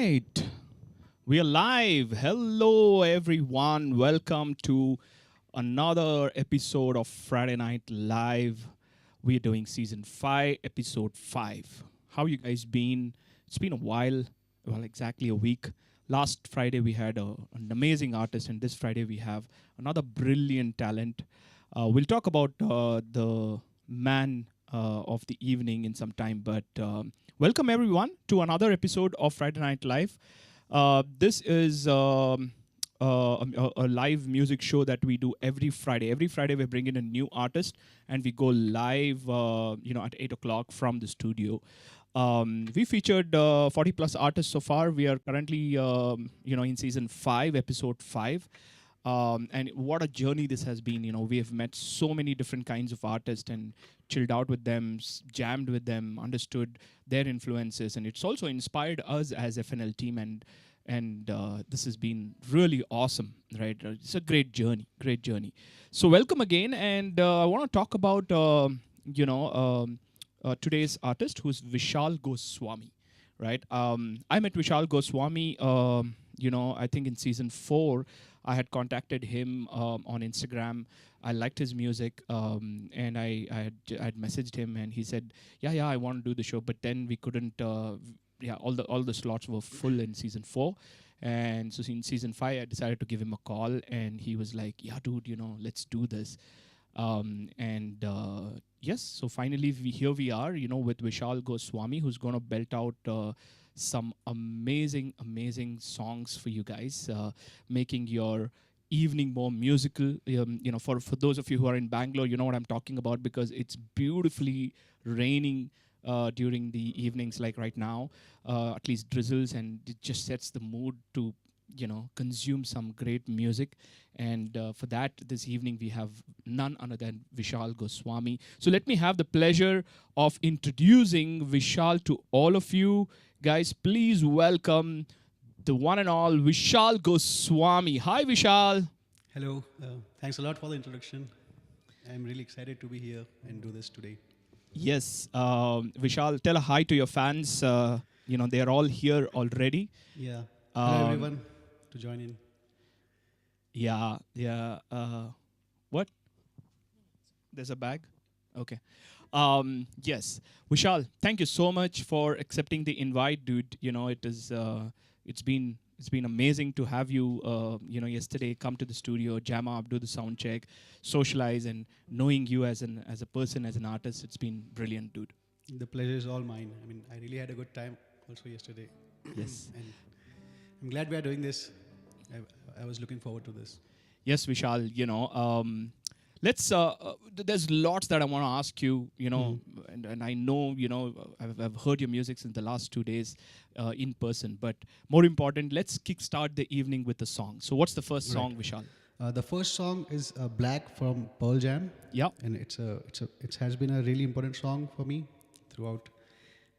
right. We are live. Hello, everyone. Welcome to another episode of Friday Night Live. We are doing season 5, episode 5. How you guys been? It's been a while. Well, exactly a week. Last Friday, we had an amazing artist, and this Friday, we have another brilliant talent. We'll talk about the man of the evening in some time, but welcome everyone to another episode of Friday Night Live. This is a live music show that we do every Friday. Every Friday we bring in a new artist and we go live, at 8 o'clock from the studio. We featured 40 plus artists so far. We are currently, in season 5, episode 5. And what a journey this has been. We have met so many different kinds of artists and chilled out with them, jammed with them, understood their influences, and it's also inspired us as FNL team. And this has been really awesome, right? It's a great journey. So welcome again, and I want to talk about today's artist, who's Vishal Goswami, right? I met Vishal Goswami, I think in season 4. I had contacted him on Instagram. I liked his music, and I had messaged him, and he said, "Yeah, I want to do the show." But then we couldn't. All the slots were full in season 4, and so in season 5, I decided to give him a call, and he was like, "Yeah, dude, let's do this." Yes, so finally here we are, with Vishal Goswami, who's going to belt out some amazing songs for you guys, making your evening more musical. For those of you who are in Bangalore, you know what I'm talking about, because it's beautifully raining during the evenings, like right now. At least drizzles, and it just sets the mood to consume some great music. And for that, this evening we have none other than Vishal Goswami. So let me have the pleasure of introducing Vishal to all of you. Guys, please welcome the one and all Vishal Goswami. Hi, Vishal. Hello. Thanks a lot for the introduction. I'm really excited to be here and do this today. Yes. Vishal, tell a hi to your fans. They're all here already. Yeah. Hello, everyone, to join in. Yeah. What? There's a bag? Okay. Yes, Vishal, thank you so much for accepting the invite, dude. It's been amazing to have you. Yesterday come to the studio, jam up, do the sound check, socialize, and knowing you as a person, as an artist, it's been brilliant, dude. The pleasure is all mine. I mean, I really had a good time also yesterday. Yes. And I'm glad we are doing this. I was looking forward to this. Yes, Vishal. Let's. There's lots that I want to ask you. And I know. I've heard your music since the last 2 days, in person. But more important, let's kickstart the evening with a song. So, what's the first song, Vishal? The first song is Black from Pearl Jam. Yeah. And it has been a really important song for me throughout.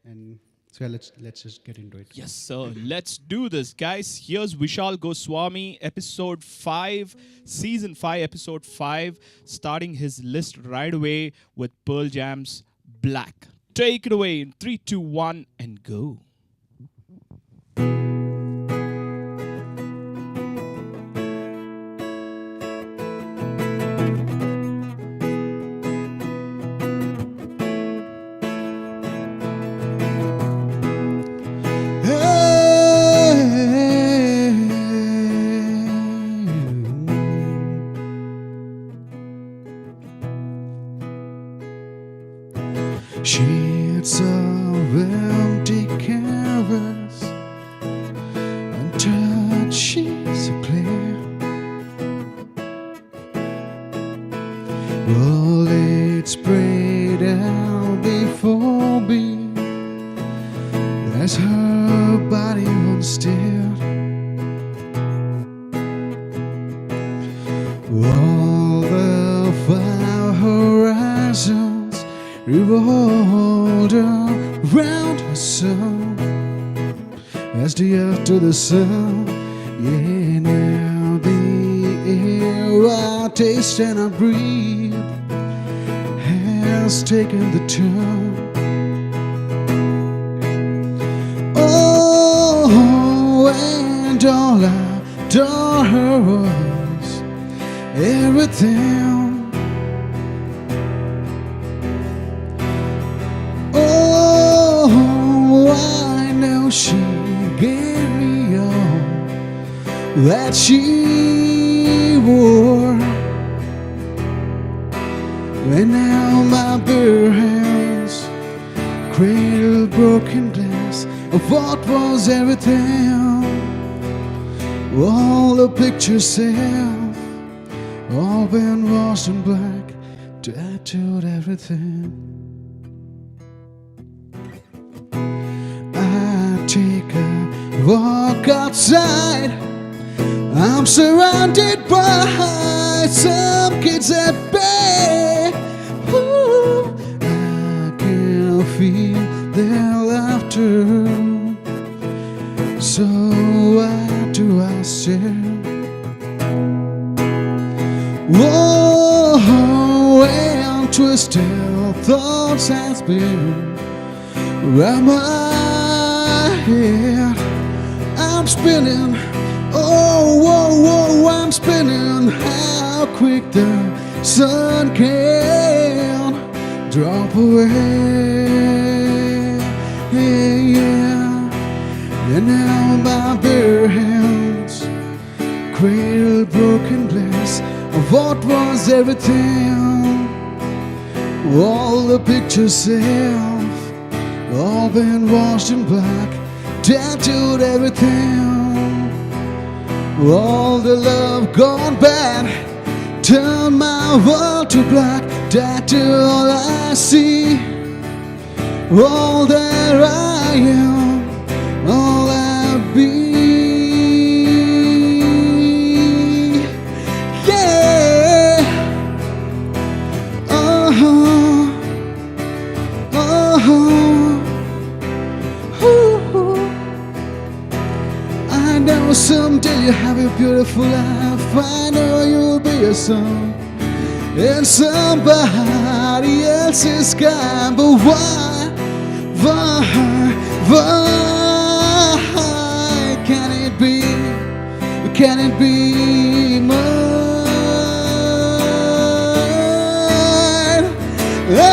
And so yeah, let's just get into it. Yes, sir. Let's do this, guys. Here's Vishal Goswami, episode 5, season 5, episode 5, starting his list right away with Pearl Jam's Black. Take it away in 3, 2, 1, and go. Sheets of empty canvas, untouched sheets of clear, bullet sprayed out before me as her body runs still. All the far horizons revolved around her soul as the earth to the sun. Yeah, now the air I taste and I breathe has taken the turn. Oh, and all I told her was everything. Oh, I know she gave me all that she wore, and now my bare hands cradle broken glass of what was everything. All the pictures have all been washed in black, tattooed everything. I take a walk outside, I'm surrounded by some kids at bay. Ooh, I can feel their laughter. So why do I stare? Whoa, and twisted thoughts has been around my head. I'm spinning, oh, whoa, whoa, I'm spinning. How quick the sun can drop away. And now my bare hands cradle broken glass of what was everything. All the pictures have all been washed in black, tattooed everything. All the love gone bad turned my world to black, tattooed all I see, all that I am, all I be. Yeah. Ooh. I know someday you'll have a beautiful life. I know you'll be a son in somebody else's sky. But why can it be? Can it be mine? Hey.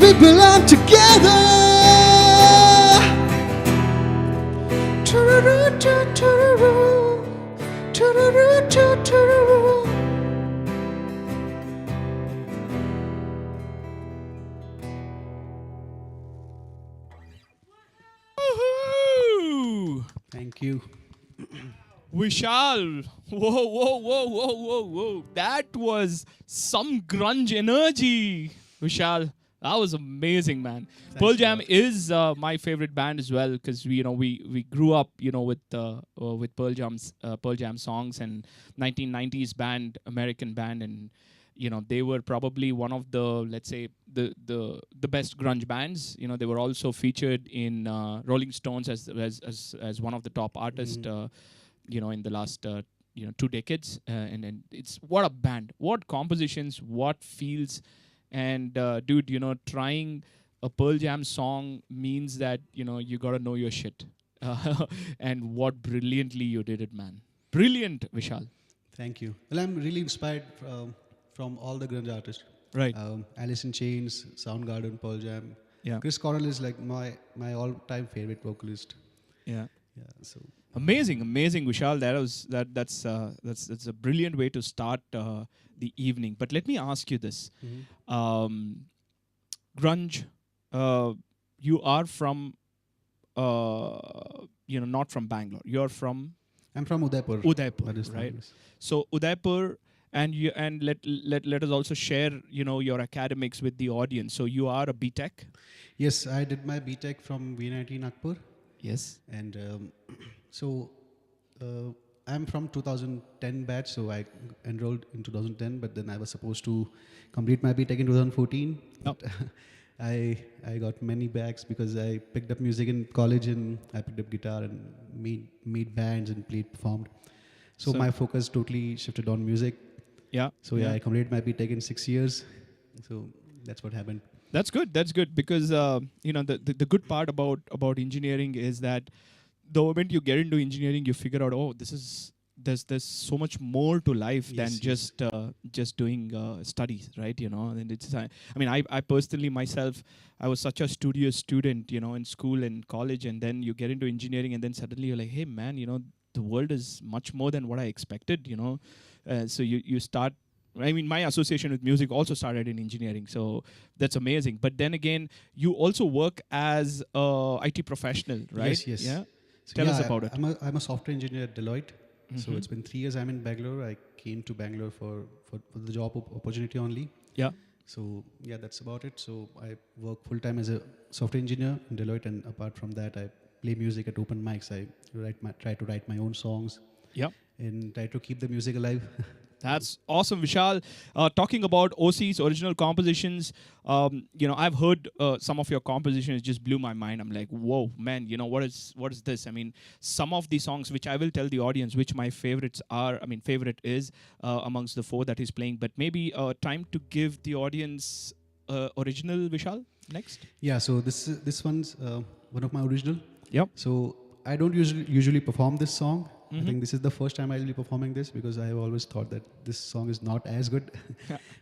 We belong together. We belong together. Woohoo! Thank you. Vishal, whoa. That was some grunge energy. Vishal, that was amazing, man. Thanks Pearl a Jam lot. is my favorite band as well because we grew up with Pearl Jam songs and 1990s band, American band, and they were probably one of the, let's say, the best grunge bands. They were also featured in Rolling Stones as one of the top artists. In the last 2 decades, and it's what a band, what compositions, what feels, and dude, trying a Pearl Jam song means that you gotta know your shit, and what brilliantly you did it, man. Brilliant, Vishal. Thank you. Well, I'm really inspired from all the grunge artists. Right. Alice in Chains, Soundgarden, Pearl Jam. Yeah. Chris Cornell is like my all-time favorite vocalist. Yeah. Yeah. So Amazing, Vishal. That's a brilliant way to start the evening. But let me ask you this: grunge. You are from, not from Bangalore. You're from. I'm from Udaipur. Udaipur, Rajasthan, right? yes. So Udaipur, and let us also share, your academics with the audience. So you are a BTech. Yes, I did my BTech from V19 Nagpur, Yes. and so uh, I'm from 2010 batch, so I enrolled in 2010, but then I was supposed to complete my BTech in 2014. Oh. But I got many backs because I picked up music in college, and I picked up guitar and made bands and performed. So my focus totally shifted on music. Yeah. So yeah, I completed my BTech in 6 years. So that's what happened. That's good. That's good because the good part about engineering is that the moment you get into engineering, you figure out, oh, there's so much more to life than Yes. just doing studies, right? And I personally myself, I was such a studious student, in school and college, and then you get into engineering, and then suddenly you're like, hey man, the world is much more than what I expected, so you start. I mean, my association with music also started in engineering, so that's amazing. But then again, you also work as a IT professional, right? Yes. Yeah. So Tell us about it. I'm a software engineer at Deloitte. So it's been 3 years I'm in Bangalore. I came to Bangalore for the job opportunity only. Yeah. So yeah, that's about it. So I work full time as a software engineer in Deloitte, and apart from that, I play music at open mics. I try to write my own songs. Yeah. And try to keep the music alive. That's awesome, Vishal. Talking about OC's original compositions, I've heard some of your compositions just blew my mind. I'm like, whoa, man, what is this? I mean, some of the songs, which I will tell the audience, which my favorites are. I mean, favorite is amongst the four that he's playing. But maybe time to give the audience original Vishal next. Yeah. So this one's one of my original. Yep. So I don't usually perform this song. I think this is the first time I'll be performing this because I have always thought that this song is not as good.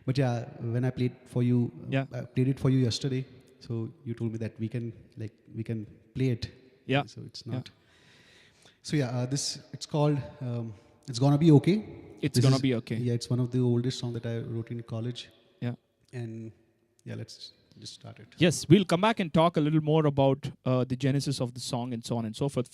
But yeah, when I played for you, I played it for you yesterday. So you told me that we can play it. Yeah. So it's not. Yeah. So yeah, it's called It's Gonna Be Okay. It's Gonna Be Okay. Yeah, it's one of the oldest songs that I wrote in college. Yeah. And yeah, let's just start it. Yes, we'll come back and talk a little more about the genesis of the song and so on and so forth.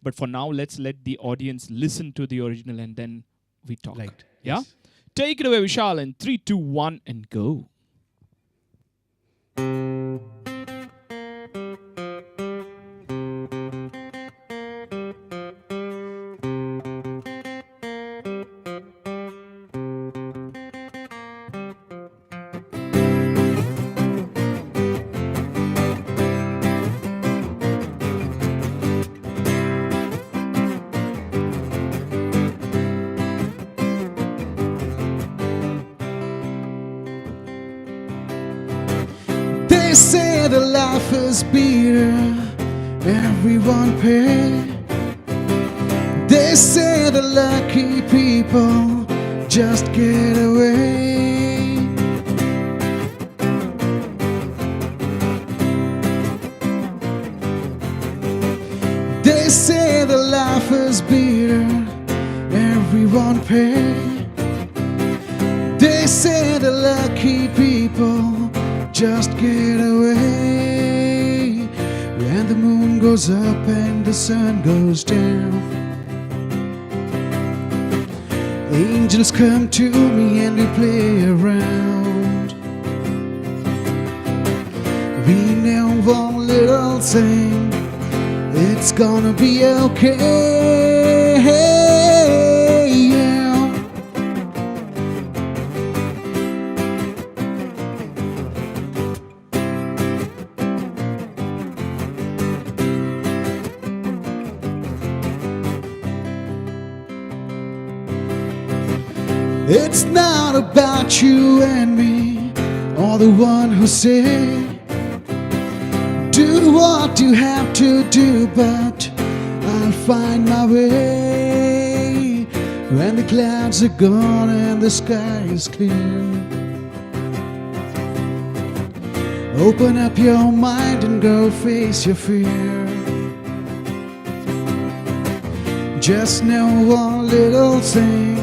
But for now, let's let the audience listen to the original and then we talk. Right. Yeah? Yes. Take it away, Vishal, in 3, 2, 1, and go. They say that life is bitter, everyone pay. They say the lucky people just get away. They say that life is bitter, everyone pay. They say the lucky people just get away. When the moon goes up and the sun goes down, angels come to me and we play around. We know one little thing, it's gonna be okay. Yeah. It's not about you and me, or the one who say, do what you have to do, but I'll find my way. When the clouds are gone and the sky is clear, open up your mind and go face your fear. Just know one little thing,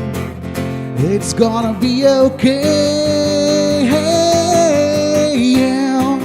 it's gonna be okay. Yeah.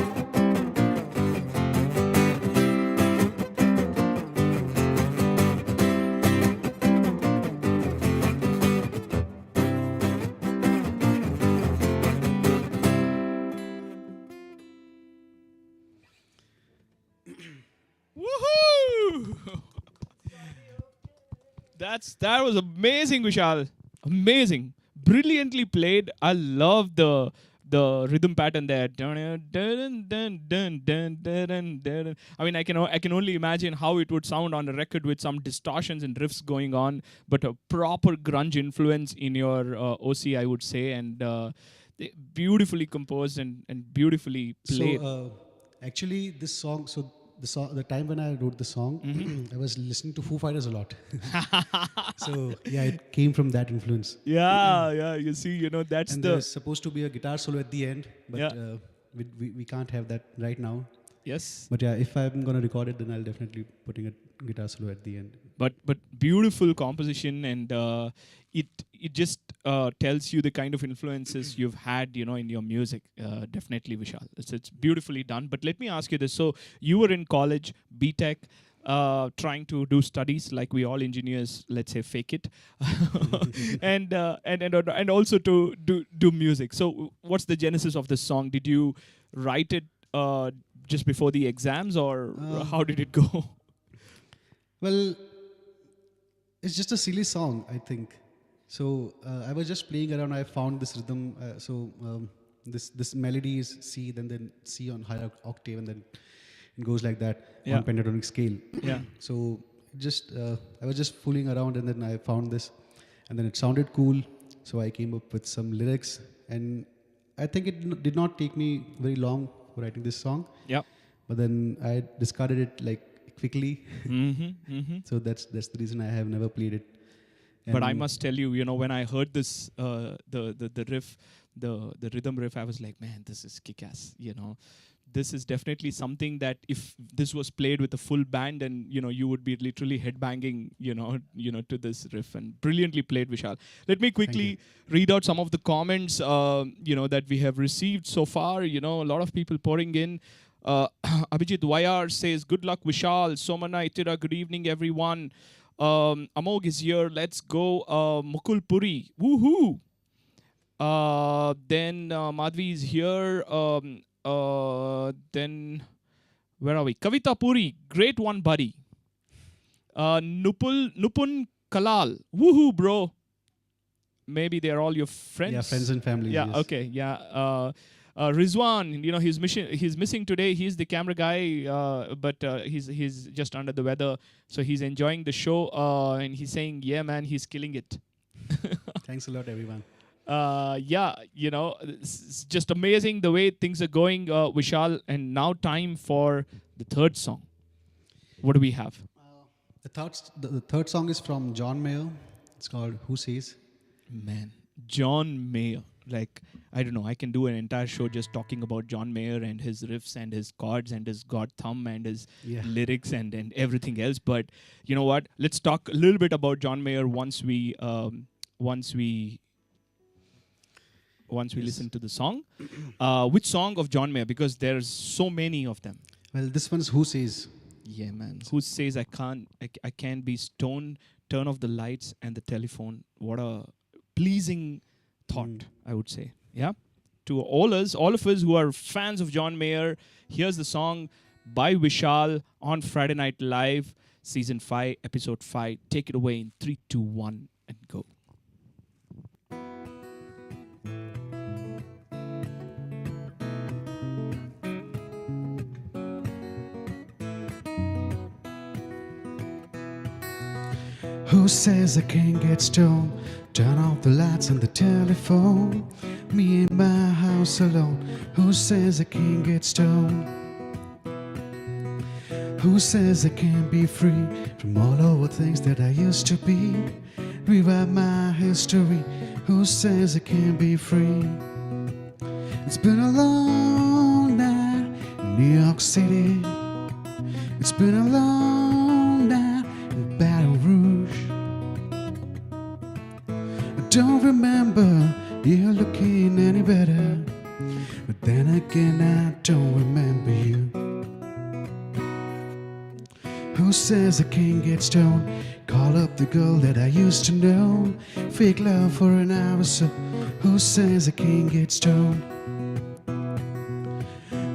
That was amazing, Vishal. Amazing, brilliantly played. I love the rhythm pattern there. I mean, I can only imagine how it would sound on a record with some distortions and riffs going on, but a proper grunge influence in your OC, I would say, and beautifully composed and beautifully played. So actually, this song. So the time when I wrote the song, I was listening to Foo Fighters a lot. So yeah, it came from that influence. Yeah. You see, that's And there's supposed to be a guitar solo at the end, but we can't have that right now. Yes. But yeah, if I'm gonna record it, then I'll definitely putting a guitar solo at the end. But beautiful composition, and it just tells you the kind of influences you've had, in your music. Definitely, Vishal. It's beautifully done. But let me ask you this: so you were in college, BTech. Trying to do studies like we all engineers, let's say, fake it, and also to do music. So, what's the genesis of this song? Did you write it just before the exams, or how did it go? Well, it's just a silly song, I think. So I was just playing around. I found this rhythm. This melody is C, then C on higher octave, and then it goes like that on pentatonic scale. Yeah. So just I was just fooling around, and then I found this, and then it sounded cool. So I came up with some lyrics, and I think it did not take me very long for writing this song. Yeah. But then I discarded it like quickly. So that's the reason I have never played it. But I must tell you, when I heard this, the riff, the rhythm riff, I was like, man, this is kick-ass. This is definitely something that if this was played with a full band, and you would be literally headbanging, to this riff. And brilliantly played, Vishal. Let me quickly read out some of the comments, that we have received so far. A lot of people pouring in. Abhijit YR says, good luck, Vishal. Somana Itira, good evening, everyone. Amog is here. Let's go. Mukul Puri. Woohoo. Then Madhvi is here. Then where are we? Kavita Puri. Great one, buddy. Nupun Kalal. Woohoo, bro. Maybe they're all your friends. Yeah, friends and family. Yeah, yes. okay. Yeah. Rizwan, he's missing today. He's the camera guy, but he's just under the weather, so he's enjoying the show, and he's saying, "Yeah, man, he's killing it." Thanks a lot, everyone. It's just amazing the way things are going, Vishal. And now time for the third song. What do we have? The third song is from John Mayer. It's called "Who Says." Man, John Mayer. Like, I don't know, I can do an entire show just talking about John Mayer and his riffs and his chords and his god thumb and his lyrics and everything else. But you know what? Let's talk a little bit about John Mayer once we listen to the song. Which song of John Mayer? Because there's so many of them. Well, this one's "Who Says." Yeah, man. Who says I can't be stoned? Turn off the lights and the telephone. What a pleasing thought, I would say. Yeah. To all of us who are fans of John Mayer, here's the song by Vishal on Friday Night Live, Season 5, Episode 5. Take it away in 3, 2, 1, and go. Who says I can't get stoned? Turn off the lights and the telephone. Me in my house alone. Who says I can't get stoned? Who says I can't be free from all over things that I used to be? Rewrite my history. Who says I can't be free? It's been a long night in New York City. It's been a long night in Baton Rouge. I don't remember you looking any better, but then again I don't remember you. Who says I can't get stoned? Call up the girl that I used to know. Fake love for an hour or so. Who says I can't get stoned?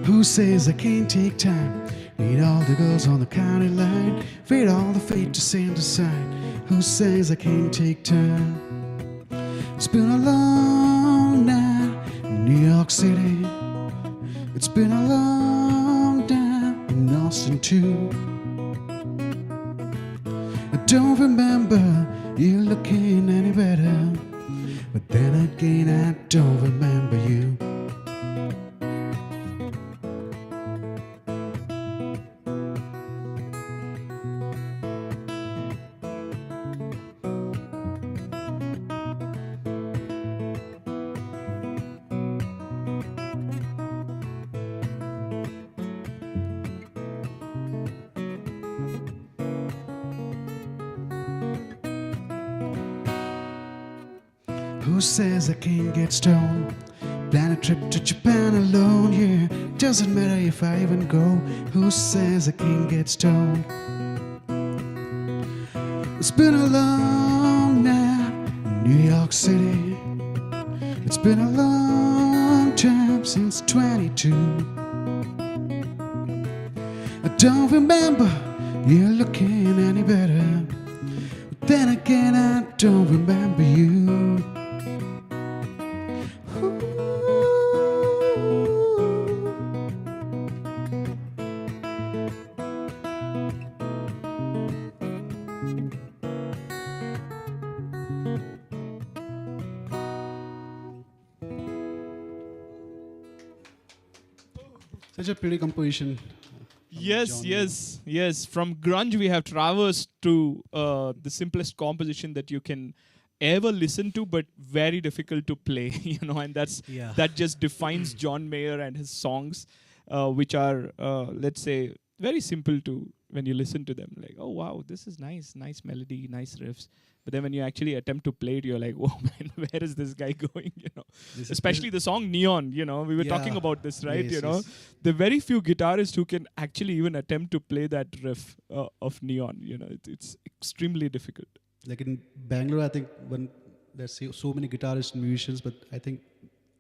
Who says I can't take time? Meet all the girls on the county line. Fade all the fate to send a sign. who says I can't take time. It's been a long night in New York City. It's been a long time in Austin too. I don't remember you looking any better, but then again I don't remember you. Who says I can't get stoned? Plan a trip to Japan alone, yeah. Doesn't matter if I even go. Who says I can't get stoned? It's been a long night in New York City. It's been a long time since 22. I don't remember you looking any better, but then again I don't remember you. Such a pretty composition. Yes. From grunge, we have traversed to the simplest composition that you can ever listen to, but very difficult to play. And that just defines John Mayer and his songs, which are, let's say, very simple to when you listen to them. Like, oh wow, this is nice melody, nice riffs. But then when you actually attempt to play it, you're like, whoa, man, where is this guy going? Especially the song Neon, we were talking about this, right? Yes. There are very few guitarists who can actually even attempt to play that riff of Neon. It's extremely difficult. Like in Bangalore, I think there's so many guitarists and musicians, but I think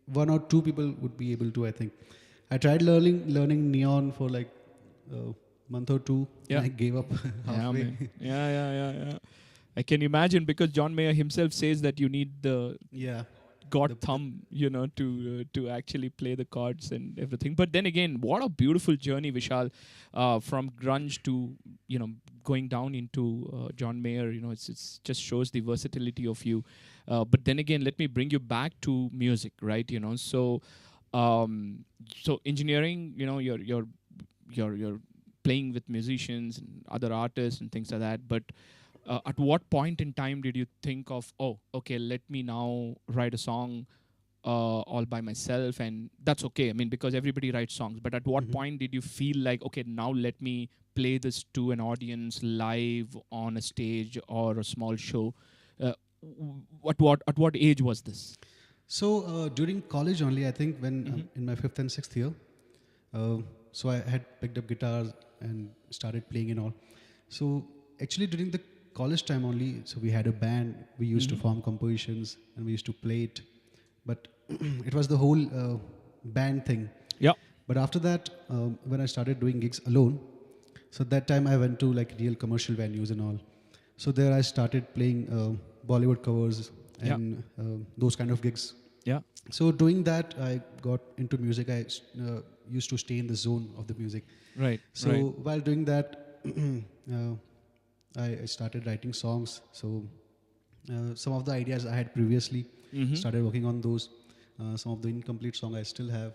one or two people would be able to, I think. I tried learning Neon for like a month or two, and I gave up halfway. Yeah. I can imagine, because John Mayer himself says that you need the thumb, to actually play the chords and everything. But then again, what a beautiful journey, Vishal, from grunge to going down into John Mayer. It's just shows the versatility of you. But then again, let me bring you back to music, right? So engineering, you're playing with musicians and other artists and things like that. But at what point in time did you think of, oh, okay, let me now write a song all by myself? And that's okay, because everybody writes songs. But at what point did you feel like, okay, now let me play this to an audience live on a stage or a small show? At what age was this? So during college only, I think, when in my 5th and 6th year, so I had picked up guitars and started playing and all. So actually during the college time only, so we had a band, we used to form compositions and we used to play it, but it was the whole band thing. Yeah. But after that, when I started doing gigs alone, so that time I went to like real commercial venues and all. So there I started playing Bollywood covers and those kind of gigs. Yeah. So doing that, I got into music. I used to stay in the zone of the music. Right. So while doing that, I started writing songs. So some of the ideas I had previously, started working on those. Some of the incomplete song I still have.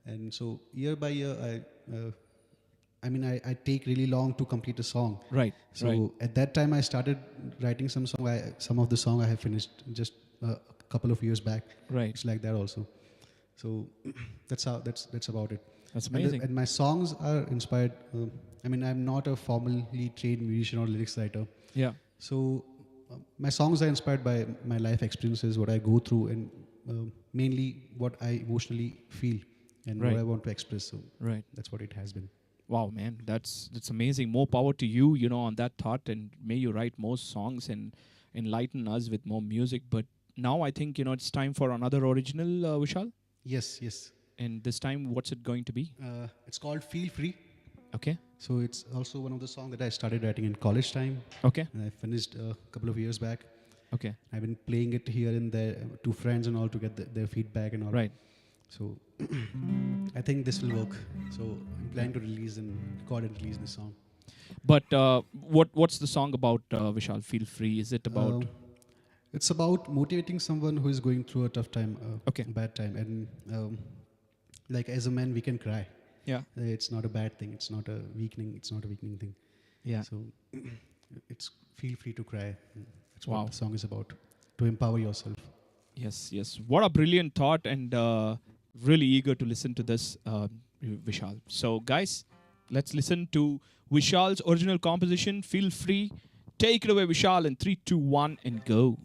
And so year by year, I take really long to complete a song. Right. So at that time, I started writing some song. Some of the song I have finished just a couple of years back. Right. It's like that also. So that's about it. That's amazing. And my songs are inspired. I'm not a formally trained musician or lyrics writer. Yeah. So my songs are inspired by my life experiences, what I go through, and mainly what I emotionally feel and what I want to express. So that's what it has been. Wow, man, that's amazing. More power to you, on that thought, and may you write more songs and enlighten us with more music. But now I think, it's time for another original, Vishal. Yes. And this time, what's it going to be? It's called Feel Free. Okay. So it's also one of the songs that I started writing in college time. Okay. And I finished a couple of years back. Okay. I've been playing it here and there to friends and all to get their feedback and all. Right. So I think this will work. So I'm planning to release and record and release this song. But what's the song about, Vishal? Feel Free. Is it about? It's about motivating someone who is going through a tough time, bad time, and like as a man we can cry. Yeah. It's not a bad thing. It's not a weakening. It's not a weakening thing. Yeah. So it's feel free to cry. That's Wow. what the song is about. To empower yourself. Yes. Yes. What a brilliant thought, and really eager to listen to this, Vishal. So, guys, let's listen to Vishal's original composition. Feel Free. Take it away, Vishal, in 3, 2, 1, and go.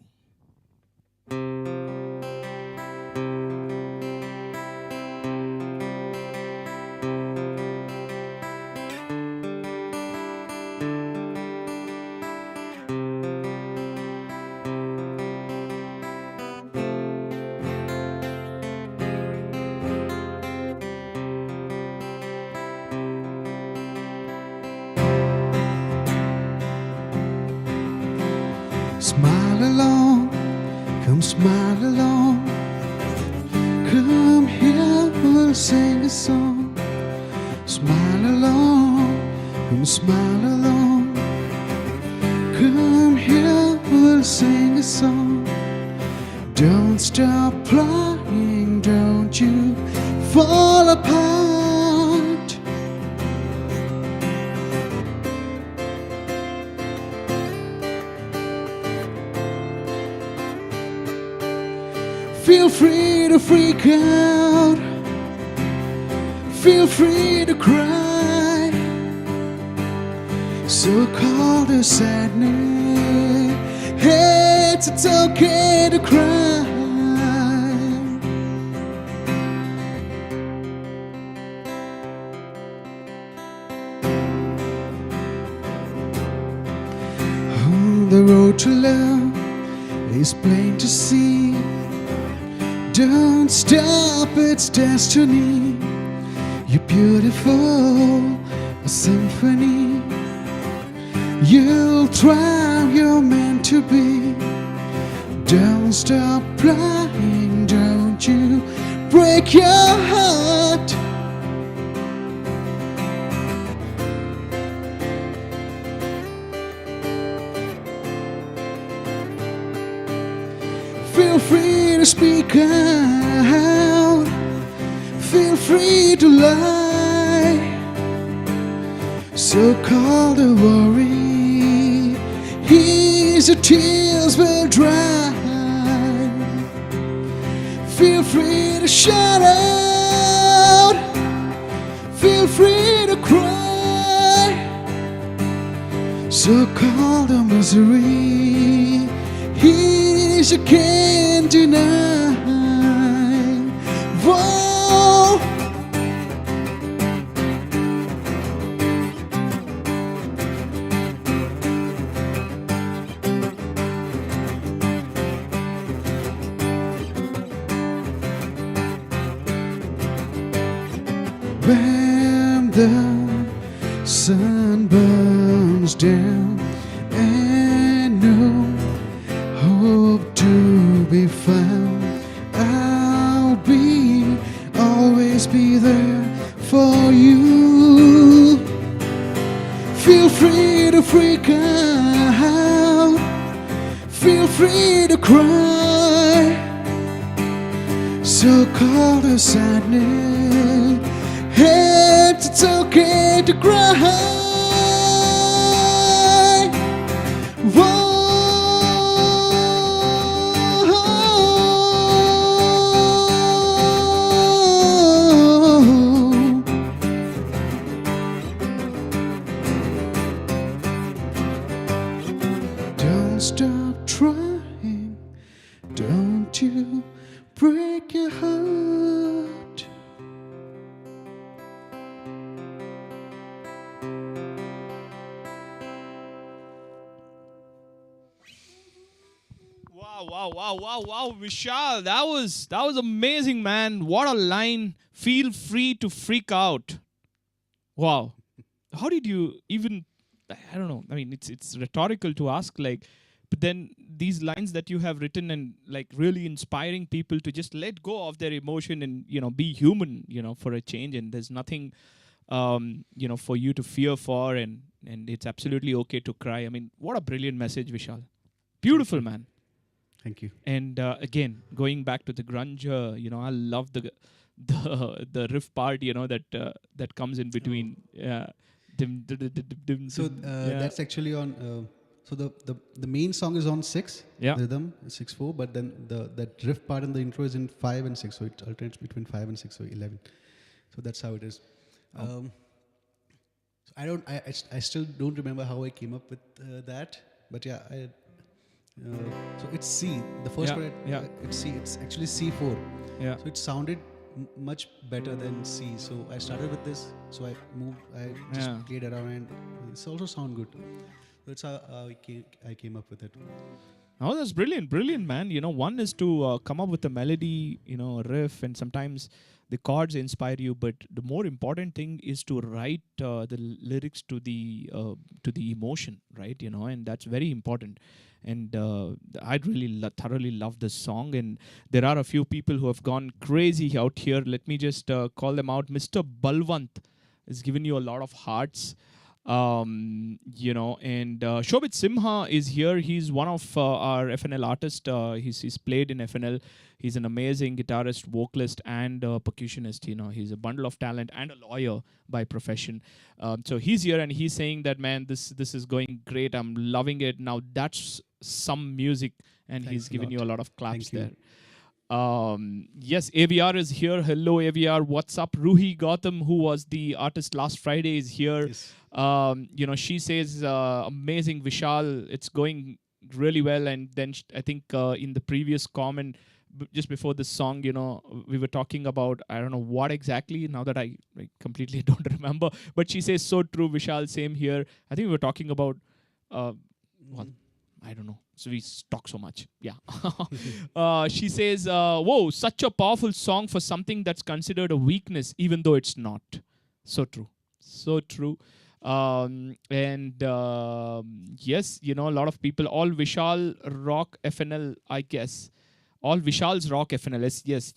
Smile along, come smile along. Come here, we'll sing a song. Smile along, come smile along. Come here, we'll sing a song. Don't stop playing, don't you fall apart. Feel free to freak out. Feel free to cry. So call the sadness. Hey, it's okay to cry. On the road to love is plain to see. Don't stop, it's destiny. You're beautiful, a symphony. You'll thrive, you're meant to be. Don't stop playing, don't you break your heart. Feel free to speak out. Feel free to lie. So call the worry. Ease your tears will dry. Feel free to shout out. Feel free to cry. So call the misery. Ease you can't deny. Whoa. When the sun burns down and no hope to be found, I'll be, always be there for you. Feel free to freak out. Feel free to cry. So call the sadness. It's okay to cry. Don't stop trying. Don't you break your heart. Wow, Vishal, that was amazing, man. What a line. Feel free to freak out. Wow. how did you even, I don't know, I mean, it's rhetorical to ask, like, but then these lines that you have written and like really inspiring people to just let go of their emotion and, be human, for a change. And there's nothing, for you to fear for, and it's absolutely okay to cry. I mean, what a brilliant message, Vishal. Beautiful, man. Thank you. And again, going back to the grunge, I love the riff part, that comes in between. So that's actually on. So the main song is on 6 rhythm 6/4, but then that riff part in the intro is in 5 and 6, so it alternates between 5 and 6, so 11. So that's how it is. So I still don't remember how I came up with that, but yeah, so it's C. The first part, it's C. It's actually C4. Yeah. So it sounded much better than C. So I started with this. So I just played around, and it's also sound good. That's how I came up with it. Oh, that's brilliant, man. One is to come up with a melody, a riff, and sometimes the chords inspire you. But the more important thing is to write the lyrics to the emotion, right? And that's very important. And I'd really thoroughly love this song. And there are a few people who have gone crazy out here. Let me just call them out. Mr. Balwant has given you a lot of hearts. And Shobit Simha is here. He's one of our FNL artists. He's played in FNL. He's an amazing guitarist, vocalist, and percussionist. He's a bundle of talent and a lawyer by profession. So he's here, and he's saying that, man, this is going great. I'm loving it. Now that's some music, and he's given you a lot of claps there. Yes, AVR is here. Hello, AVR. What's up? Ruhi Gautam, who was the artist last Friday, is here. Yes. She says, amazing, Vishal. It's going really well. And then I think in the previous comment, just before this song, we were talking about, I don't know what exactly, now that I completely don't remember. But she says, so true, Vishal, same here. I think we were talking about, I don't know. So we talk so much. Yeah. She says, whoa, such a powerful song for something that's considered a weakness, even though it's not. So true. So true. Yes, a lot of people, all Vishal Rock FNL, I guess. All Vishal's Rock FNL. Yes,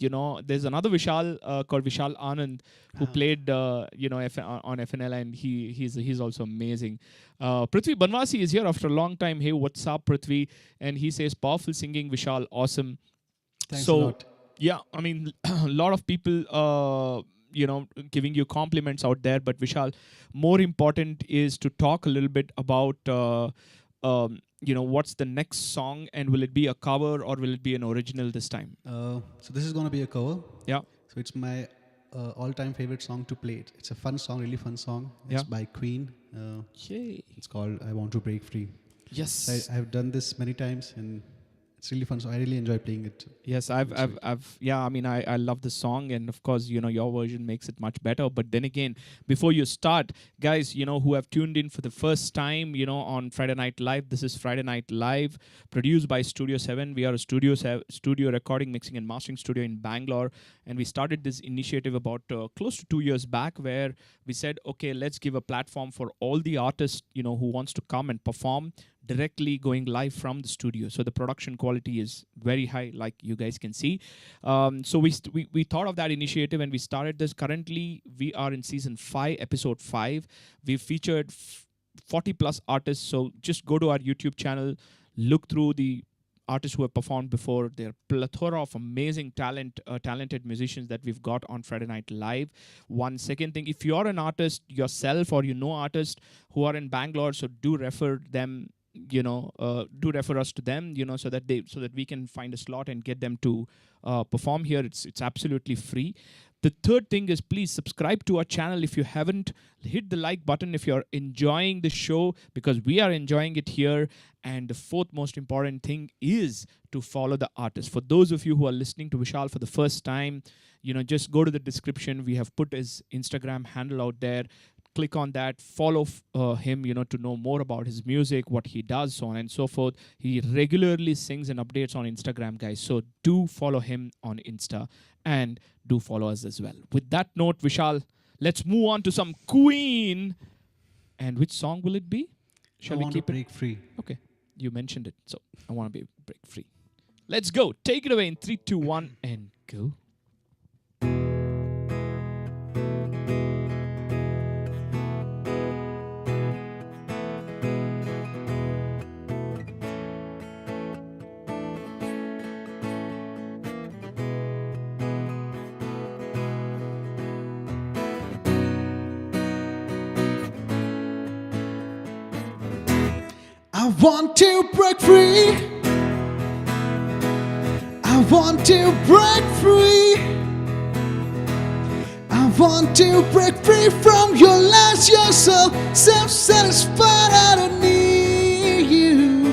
there's another Vishal called Vishal Anand who played, on FNL, and he's also amazing. Prithvi Banwasi is here after a long time. Hey, what's up, Prithvi? And he says, powerful singing, Vishal, awesome. Thanks a lot. Yeah, I mean, a lot of people, giving you compliments out there. But Vishal, more important is to talk a little bit about, what's the next song, and will it be a cover or will it be an original this time? So this is going to be a cover. Yeah. So it's my all-time favorite song to play. It's a fun song, really fun song. It's by Queen. It's called I Want to Break Free. Yes. I've done this many times, and it's really fun. So I really enjoy playing it. Yes, I love the song, and of course, your version makes it much better. But then again, before you start, guys, who have tuned in for the first time, on Friday Night Live, this is Friday Night Live, produced by Studio 7. We are a studio recording, mixing, and mastering studio in Bangalore, and we started this initiative about close to 2 years back, where we said, okay, let's give a platform for all the artists, who wants to come and perform directly going live from the studio. So the production quality is very high, like you guys can see. So we thought of that initiative, and we started this. Currently, we are in season 5, episode 5. We've featured 40 plus artists. So just go to our YouTube channel, look through the artists who have performed before. There are plethora of amazing talented musicians that we've got on Friday Night Live. One second thing, if you're an artist yourself or artists who are in Bangalore, so do refer them, do refer us to them, so that we can find a slot and get them to perform here. It's absolutely free. The third thing is, please subscribe to our channel if you haven't. Hit the like button if you're enjoying the show, because we are enjoying it here. And the fourth most important thing is to follow the artist. For those of you who are listening to Vishal for the first time, just go to the description. We have put his Instagram handle out there. Click on that, follow him, to know more about his music, what he does, so on and so forth. He regularly sings and updates on Instagram, guys. So do follow him on Insta, and do follow us as well. With that note, Vishal, let's move on to some Queen. And which song will it be? Shall we keep to break free. Okay, you mentioned it, so I want to be break free. Let's go. Take it away in 3, 2, 1, and go. I want to break free. I want to break free. I want to break free from your lies. You're so self-satisfied. I don't need you.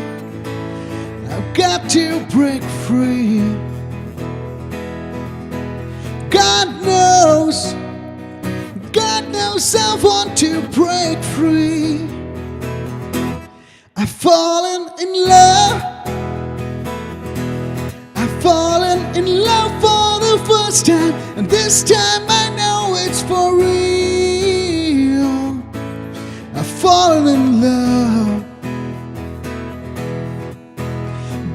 I've got to break free. God knows I want to break free. I've fallen in love. I've fallen in love for the first time, and this time I know it's for real. I've fallen in love.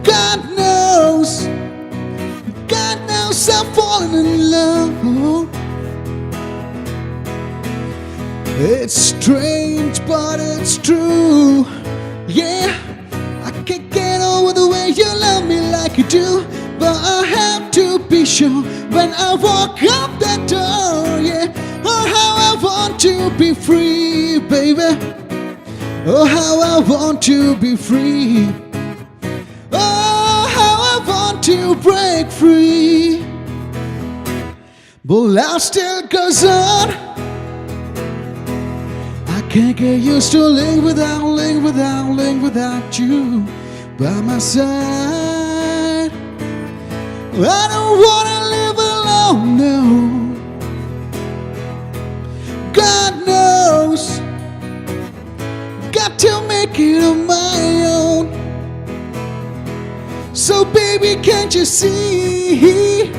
God knows I've fallen in love. It's strange, but it's true. Yeah, I can't get over the way you love me like you do, but I have to be sure when I walk up that door. Yeah, oh how I want to be free, baby. Oh how I want to be free. Oh how I want to break free. But life still goes on. Can't get used to living without you by my side. I don't wanna live alone, no. God knows, got to make it on my own. So baby, can't you see?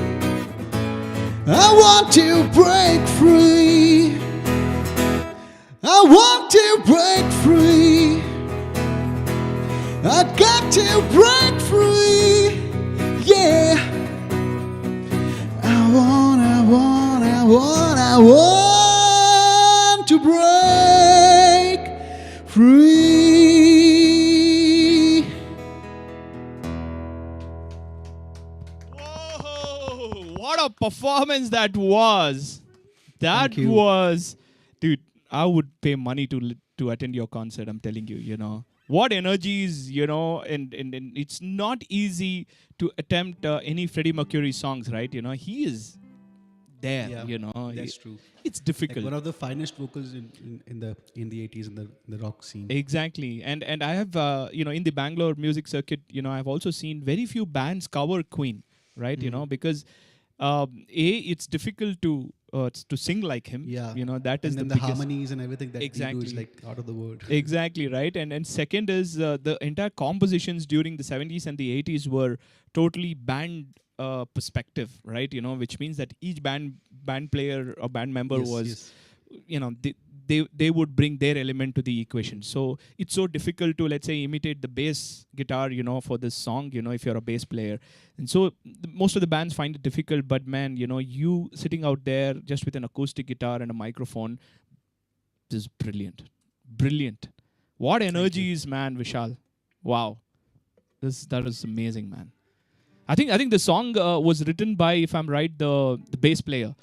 I want to break free. I want to break free. I got to break free. Yeah. I want to break free. Whoa! What a performance that was. That was, dude. I would pay money to attend your concert. I'm telling you, you know what energies, you know, and it's not easy to attempt any Freddie Mercury songs, right? You know, he is there. Yeah, you know, that's true. It's difficult. Like one of the finest vocals in the 80s in the rock scene. Exactly, and I have you know, in the Bangalore music circuit, you know, I've also seen very few bands cover Queen, right? You know, because it's difficult to sing like him. Yeah, you know, that is and then the the biggest harmonies and everything that exactly he do is like out of the world. Exactly, right. And second is the entire compositions during the 70s and the 80s were totally band perspective, right? You know, which means that each band player or band member was you know, they would bring their element to the equation. So it's so difficult to, let's say, imitate the bass guitar, you know, for this song, you know, if you're a bass player. And so most of the bands find it difficult, but man, you know, you sitting out there just with an acoustic guitar and a microphone is brilliant. Brilliant. What energies, man, Vishal. Wow. That was amazing, man. I think the song was written by, if I'm right, the bass player.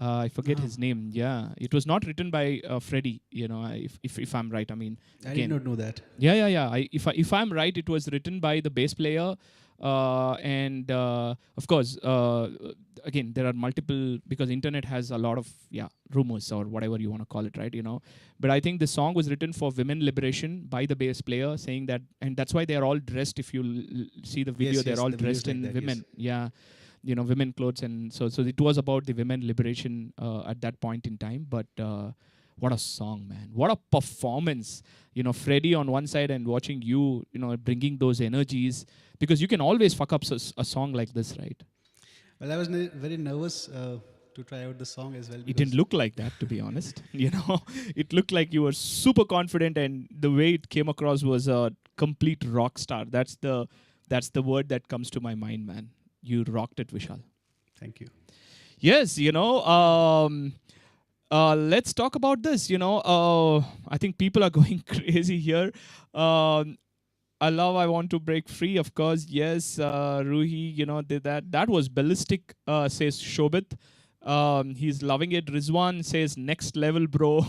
I forget his name. Yeah, it was not written by Freddie. You know, if I'm right. I mean, I did not know that. Yeah. If I'm right, it was written by the bass player, and of course, again, there are multiple, because internet has a lot of rumors or whatever you want to call it, right? You know, but I think the song was written for women liberation by the bass player, saying that, and that's why they are all dressed. If you see the video, they're all dressed in women. Yeah. You know, women clothes, and so it was about the women liberation at that point in time. But what a song, man! What a performance! You know, Freddie on one side and watching you, you know, bringing those energies, because you can always fuck up a song like this, right? Well, I was very nervous to try out the song as well. It didn't look like that, to be honest. It looked like you were super confident, and the way it came across was a complete rock star. That's the word that comes to my mind, man. You rocked it, Vishal. Thank you. Yes, let's talk about this. I think people are going crazy here. I want to break free, of course. Yes, Ruhi, did that. That was ballistic, says Shobit. He's loving it. Rizwan says next level, bro.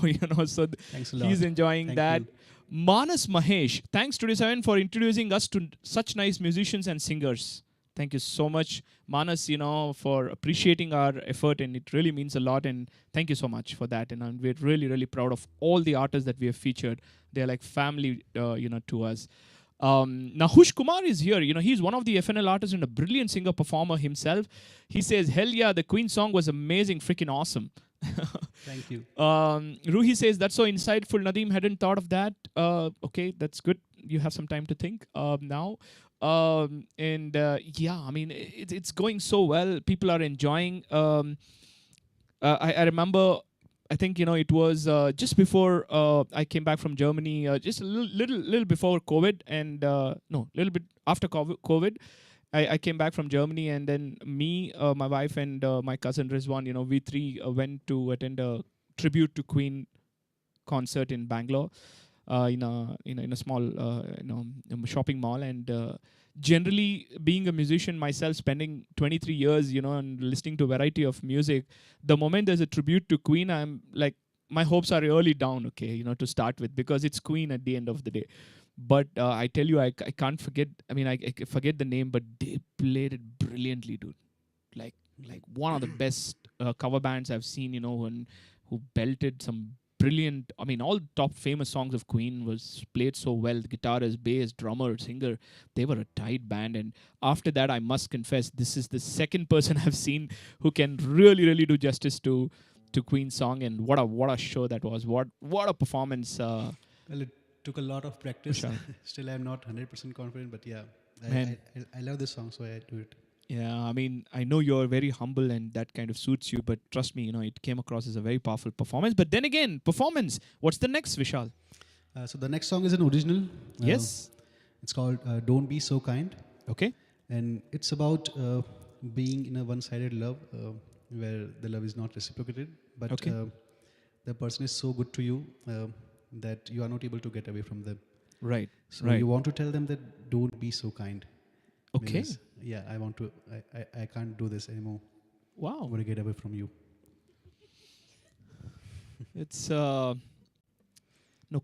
So Thanks a lot. He's enjoying Thank that. you. Manas Mahesh, thanks 27 for introducing us to such nice musicians and singers. Thank you so much, Manas, for appreciating our effort, and it really means a lot. And thank you so much for that. And we're really, really proud of all the artists that we have featured. They're like family, to us. Nahush Kumar is here. He's one of the FNL artists and a brilliant singer-performer himself. He says, hell yeah, the Queen song was amazing, freaking awesome. Thank you. Ruhi says, that's so insightful. Nadeem hadn't thought of that. Okay, that's good. You have some time to think now. It's going so well. People are enjoying. I remember, I think, it was just before I came back from Germany, just a little before COVID, and a little bit after COVID. I came back from Germany, and then me, my wife, and my cousin Rizwan, we three went to attend a tribute to Queen concert in Bangalore, in a small shopping mall. And generally, being a musician myself, spending 23 years, and listening to a variety of music, the moment there's a tribute to Queen, I'm like, my hopes are really down, okay, to start with, because it's Queen at the end of the day. But I tell you, I can't forget. I mean, I forget the name, but they played it brilliantly, dude. Like one of the best cover bands I've seen, who belted some brilliant. I mean, all top famous songs of Queen was played so well. The guitarist, bass, drummer, singer, they were a tight band. And after that, I must confess, this is the second person I've seen who can really, really do justice to Queen's song. And what a show that was. What a performance. Well, it took a lot of practice. Still, I'm not 100% confident, but yeah, I love this song, so I do it. Yeah, I mean, I know you're very humble and that kind of suits you, but trust me, it came across as a very powerful performance. But then again, performance. What's the next, Vishal? So the next song is an original. Yes. It's called Don't Be So Kind. Okay. And it's about being in a one-sided love where the love is not reciprocated, but the person is so good to you that you are not able to get away from them. Right. So you want to tell them that don't be so kind. Okay. Means, yeah, I can't do this anymore. Wow. I want to get away from you. It's, no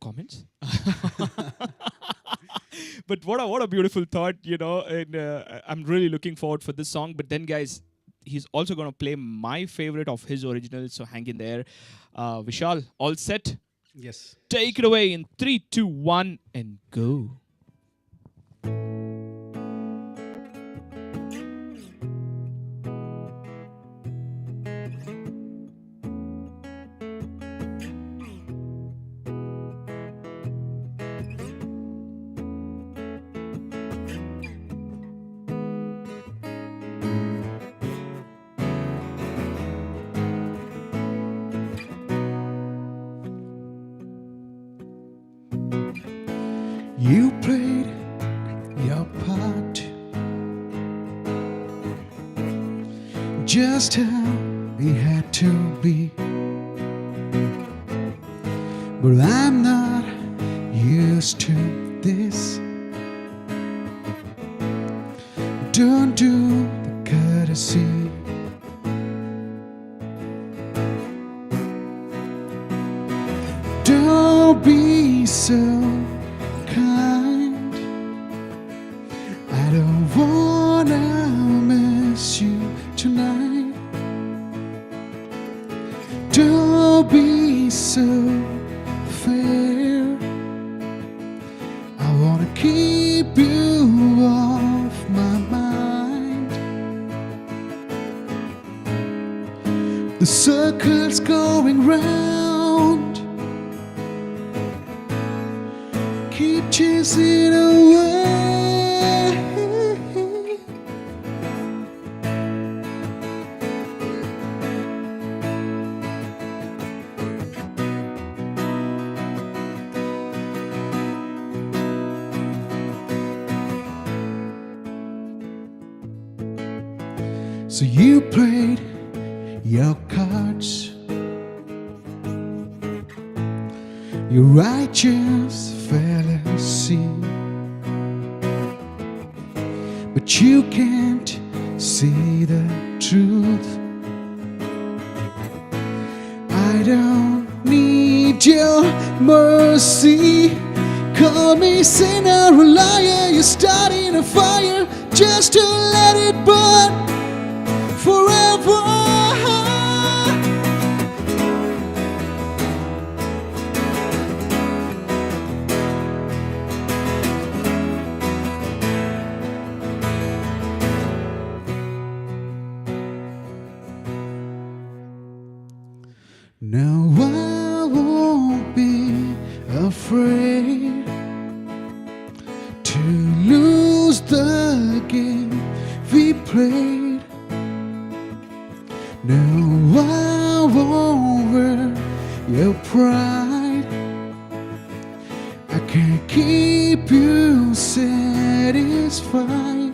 comments. But what a beautiful thought, and I'm really looking forward for this song. But then, guys, he's also going to play my favorite of his originals, so hang in there. Vishal, all set? Yes. Take it away in 3, 2, 1, and go. You played your part, just how it had to be. But I'm not used to this. Don't do the courtesy. Don't be so kind. I don't wanna miss you tonight. Don't be so fair. I wanna keep you off my mind. The circle's going round. Keep chasing away. So you played your cards. Your righteous fallacy, but you can't see the truth. I don't need your mercy. Call me sinner or liar. You're starting a fire just to let it burn forever. Now I won't be afraid to lose the game we played. No, I won't wear your pride. I can't keep you satisfied.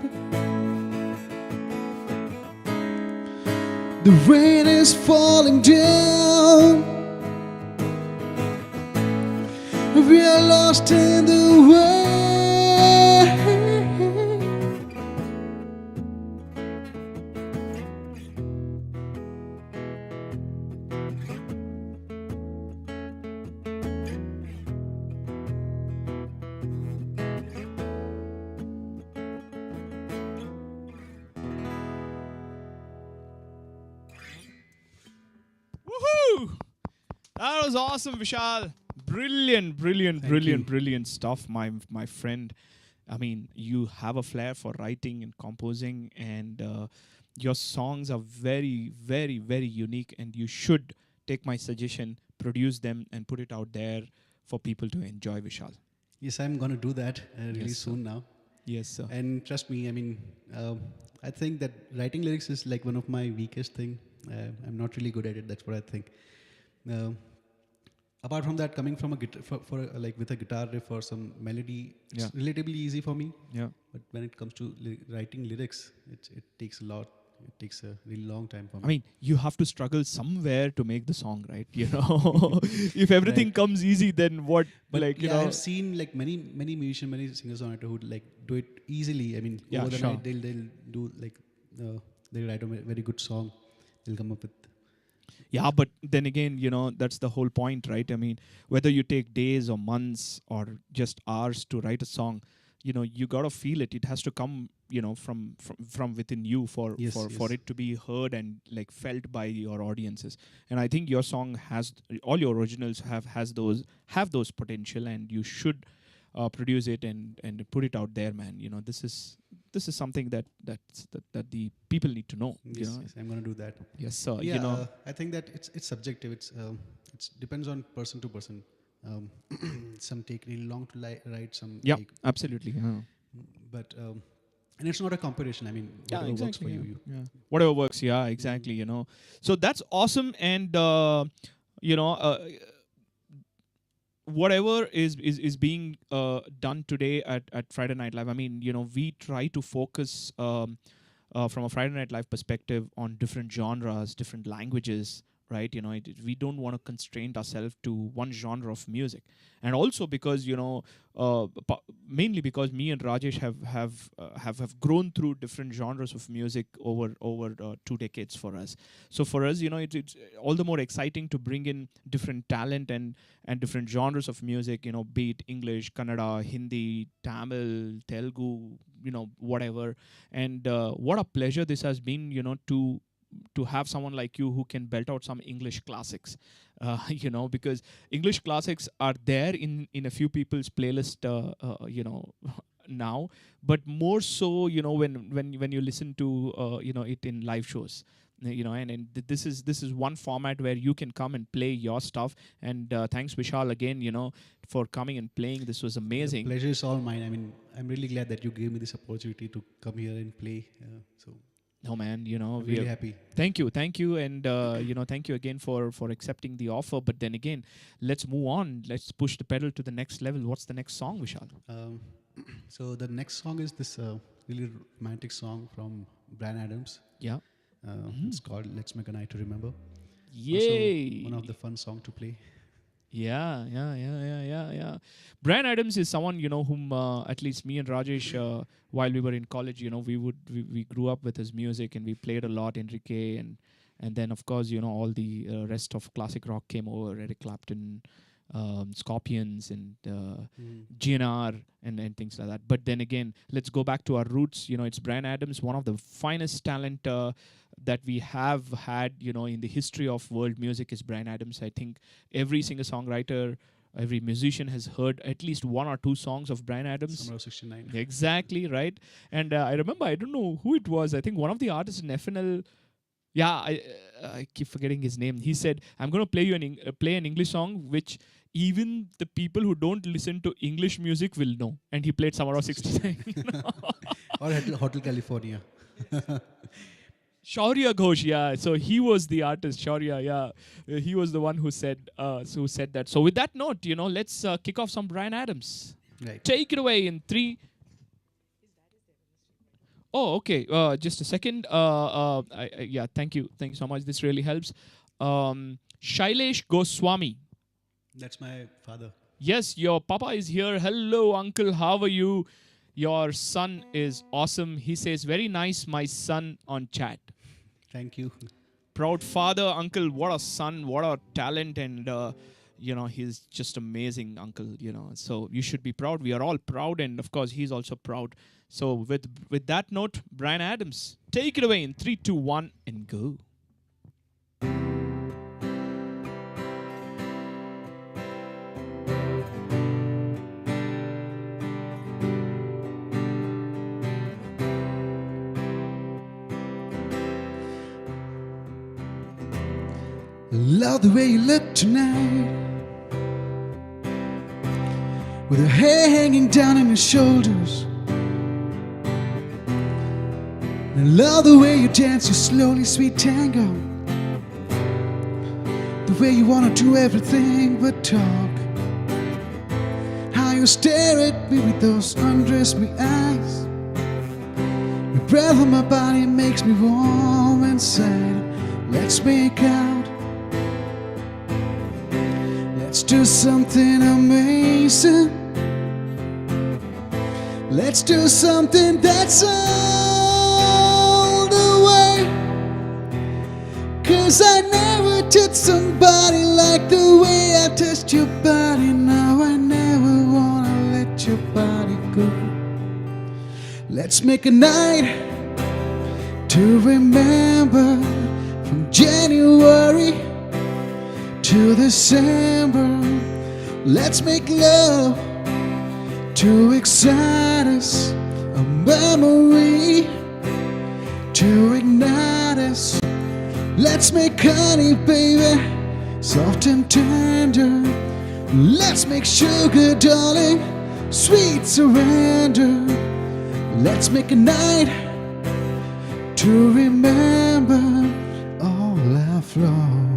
The rain is falling down. We are lost in the way. Woohoo! That was awesome, Vishal. Brilliant, brilliant, brilliant, brilliant stuff, my friend. I mean, you have a flair for writing and composing, and your songs are very, very, very unique. And you should take my suggestion, produce them, and put it out there for people to enjoy, Vishal. Yes, I'm gonna do that really Yes, sir. soon now. Yes, sir. And trust me, I mean, I think that writing lyrics is like one of my weakest thing. I'm not really good at it. That's what I think. Uh, Apart from that, coming from a guitar for like with a guitar riff or some melody, it's relatively easy for me. Yeah. But when it comes to writing lyrics, it takes a lot. It takes a really long time for me. I mean, you have to struggle somewhere to make the song, right? You know, if everything Right. comes easy, then what? But Like, you yeah, know, I've seen like many musicians, many singer-songwriters who like do it easily. I mean, Yeah, over the sure. night they'll do like they write a very good song. They'll come up with. yeah, but then again, you know, that's the whole point, right? I mean, whether you take days or months or just hours to write a song, you know, you gotta feel it. It has to come, you know, from within you for Yes, for yes. it to be heard and like felt by your audiences. And I think your song has all your originals have those potential, and you should produce it and put it out there, man. You know, this is something that the people need to know. You Yes, know, yes, I'm gonna do that. yes, sir. Yeah, You know, I think that it's subjective. It's depends on person to person. Some take really long to write. Some yeah, take, absolutely. Yeah. but and it's not a competition. I mean, Yeah, whatever works for exactly. you. Yeah. Whatever works. Yeah, exactly. You know, so that's awesome. And you know, whatever is being done today at Friday Night Live. I mean, you know, we try to focus from a Friday Night Live perspective on different genres, different languages, right? You know, we don't want to constrain ourselves to one genre of music, and also because you know, mainly because me and Rajesh have grown through different genres of music over 2 decades for us. So for us, you know, it's all the more exciting to bring in different talent and different genres of music. You know, be it English, Kannada, Hindi, Tamil, Telugu, you know, whatever. And what a pleasure this has been, you know, to have someone like you who can belt out some English classics, you know, because English classics are there in a few people's playlist, you know, now, but more so, you know, when you listen to you know, it in live shows, you know, and this is one format where you can come and play your stuff. And thanks, Vishal, again, you know, for coming and playing. This was The amazing. pleasure is all mine. I mean, I'm really glad that you gave me this opportunity to come here and play. So No, man, you know, I'm really happy. thank you, and you know, thank you again for accepting the offer. But then again, let's move on. Let's push the pedal to the next level. What's the next song, Vishal? So the next song is this really romantic song from Brian Adams. Yeah. It's called Let's Make a Night to Remember. Yay! Also, one of the fun song to play. Yeah. Bryan Adams is someone, whom at least me and Rajesh, while we were in college, we grew up with his music and we played a lot, Enrique, and then of course, all the rest of classic rock came over, Eric Clapton, Scorpions and GNR and things like that. But then again, let's go back to our roots. It's Bryan Adams, one of the finest talent that we have had, in the history of world music is Bryan Adams. I think every singer-songwriter, every musician has heard at least one or two songs of Bryan Adams. Summer of '69. Exactly, right? And I remember, I don't know who it was. I think one of the artists in FNL. Yeah, I keep forgetting his name. He said, "I'm going to play you play an English song which even the people who don't listen to English music will know." And he played Summer of '69. Or Hotel California. Surya Ghosh, yeah. So he was the artist, Surya, yeah. He was the one who said that. So with that note, let's kick off some Bryan Adams. Right. Take it away in 3. Oh, okay. Just a second. Yeah, thank you. Thank you so much. This really helps. Vishals Goswami. That's my father. Yes, your papa is here. Hello, uncle. How are you? Your son is awesome. He says, very nice, my son, on chat. Thank you. Proud father, uncle. What a son. What a talent. And, he's just amazing, uncle. So you should be proud. We are all proud. And, of course, he's also proud. So with that note, Bryan Adams, take it away in 3, 2, 1, and go. Love the way you look tonight, with your hair hanging down on your shoulders. I love the way you dance your slowly sweet tango, the way you wanna do everything but talk, how you stare at me with those undress me eyes. Your breath on my body makes me warm inside. Let's make out, let's do something amazing. Let's do something that's all the way. 'Cause I never touched somebody like the way I touched your body. Now I never wanna let your body go. Let's make a night to remember, from January to December. Let's make love to excite us, a memory to ignite us. Let's make honey, baby, soft and tender. Let's make sugar, darling, sweet surrender. Let's make a night to remember all life long.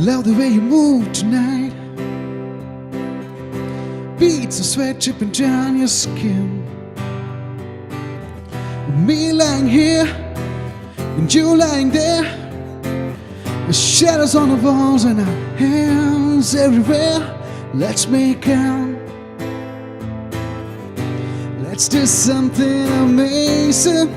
Love the way you move tonight, beads of sweat dripping down your skin. Me lying here and you lying there, the shadows on the walls and our hands everywhere. Let's make out, let's do something amazing.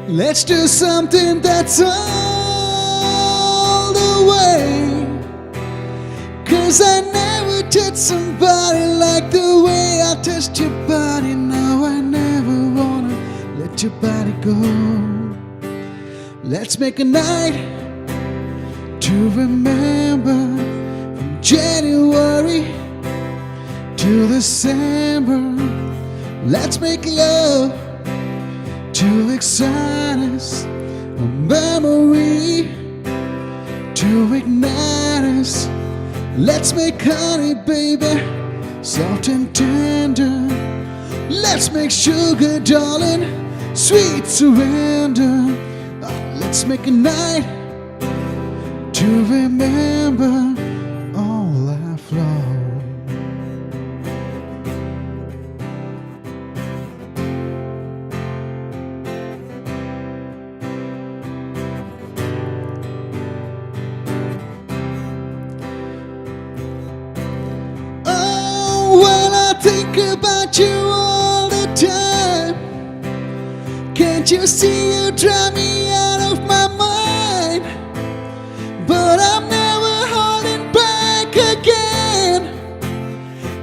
Let's do something that's all the way. 'Cause I never touched somebody like the way I touched your body. Now I never wanna let your body go. Let's make a night to remember, from January to December. Let's make love to excite us, a memory to ignite us. Let's make honey, baby, soft and tender. Let's make sugar, darling, sweet surrender. Let's make a night to remember all I've lost. Think about you all the time. Can't you see you drive me out of my mind? But I'm never holding back again.